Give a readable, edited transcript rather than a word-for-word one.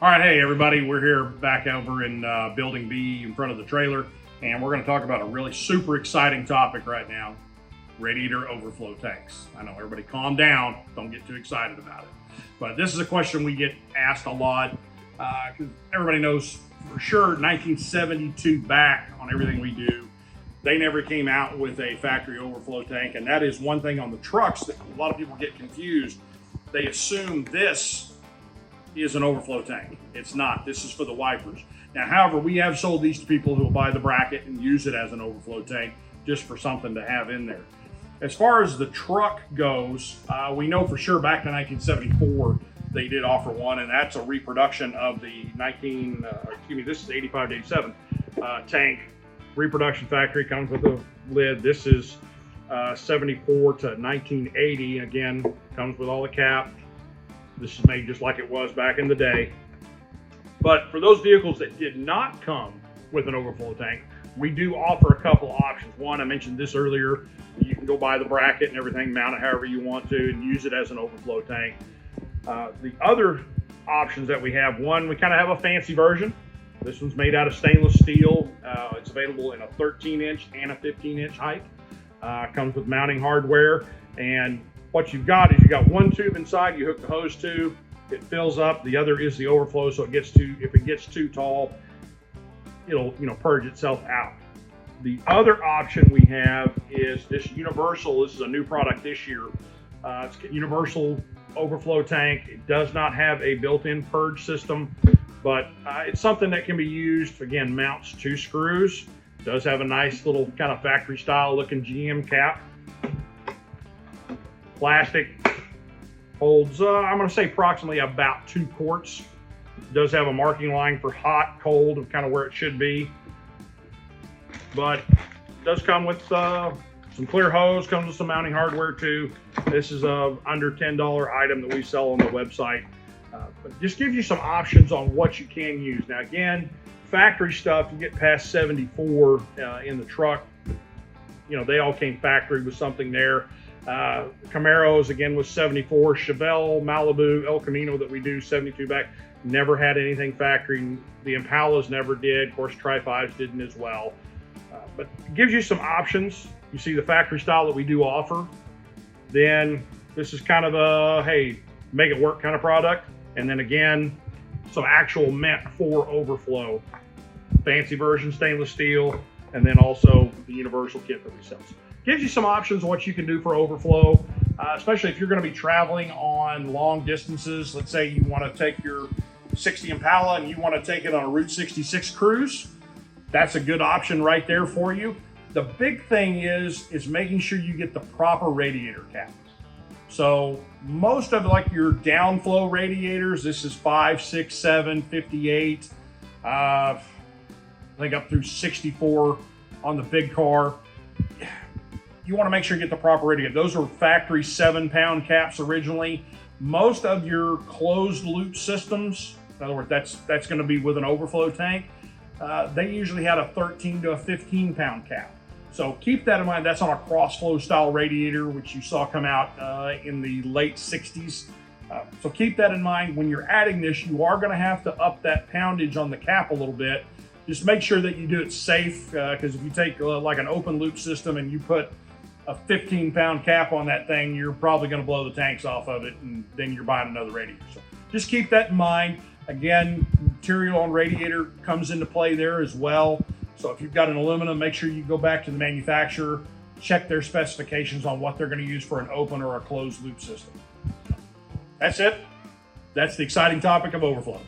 All right, hey everybody, we're here back over in Building B in front of the trailer, and we're going to talk about a really super exciting topic right now, radiator overflow tanks. I know everybody calm down, don't get too excited about it. But this is a question we get asked a lot, because everybody knows for sure 1972 back on everything we do, they never came out with a factory overflow tank, and that is one thing on the trucks that a lot of people get confused. They assume this is an overflow tank. It's not. This is for the wipers. Now, however, we have sold these to people who will buy the bracket and use it as an overflow tank just for something to have in there. As far as the truck goes, we know for sure back in 1974 they did offer one, and that's a reproduction of the this is 85 to 87 tank. Reproduction factory, comes with a lid. This is 74 to 1980. Again, comes with all the cap. This is made just like it was back in the day. But for those vehicles that did not come with an overflow tank, we do offer a couple options. One, I mentioned this earlier, you can go buy the bracket and everything, mount it however you want to, and use it as an overflow tank. The other options that we have, one, we kind of have a fancy version. This one's made out of stainless steel. It's available in a 13-inch and a 15-inch height. Comes with mounting hardware, and what you've got is you got one tube inside, you hook the hose to, it fills up, the other is the overflow, so if it gets too tall, it'll purge itself out. The other option we have is this universal. This is a new product this year. It's a universal overflow tank. It does not have a built-in purge system, but it's something that can be used. Again, mounts 2 screws. Does have a nice little kind of factory style looking GM cap. Plastic, holds I'm going to say approximately about 2 quarts. It does have a marking line for hot, cold, and kind of where it should be. But it does come with some clear hose, comes with some mounting hardware too. This is a under $10 item that we sell on the website. But just gives you some options on what you can use. Now again, factory stuff, you get past 74 in the truck. They all came factory with something there. Camaros again was 74, Chevelle, Malibu, El Camino that we do 72 back, never had anything factory. The Impalas never did. Of course, Tri-5s didn't as well. But it gives you some options. You see the factory style that we do offer. Then this is kind of a, hey, make it work kind of product. And then again, some actual meant for overflow. Fancy version, stainless steel, and then also the universal kit that we sell. Gives you some options of what you can do for overflow, especially if you're going to be traveling on long distances. Let's say you want to take your 60 Impala and you want to take it on a Route 66 cruise. That's a good option right there for you. The big thing is making sure you get the proper radiator cap. So most of like your downflow radiators, this is 5, 6, 7, 58, I think up through 64 on the big car. You want to make sure you get the proper radiator. Those are factory 7-pound caps originally. Most of your closed loop systems, in other words, that's going to be with an overflow tank, they usually had a 13 to a 15-pound cap. So keep that in mind. That's on a cross-flow style radiator, which you saw come out in the late 60s. So keep that in mind. When you're adding this, you are going to have to up that poundage on the cap a little bit. Just make sure that you do it safe, because if you take like an open loop system and you put a 15-pound cap on that thing, you're probably going to blow the tanks off of it, and then you're buying another radiator. So just keep that in mind. Again, material on radiator comes into play there as well. So if you've got an aluminum, make sure you go back to the manufacturer, check their specifications on what they're going to use for an open or a closed loop system. That's it. That's the exciting topic of overflow.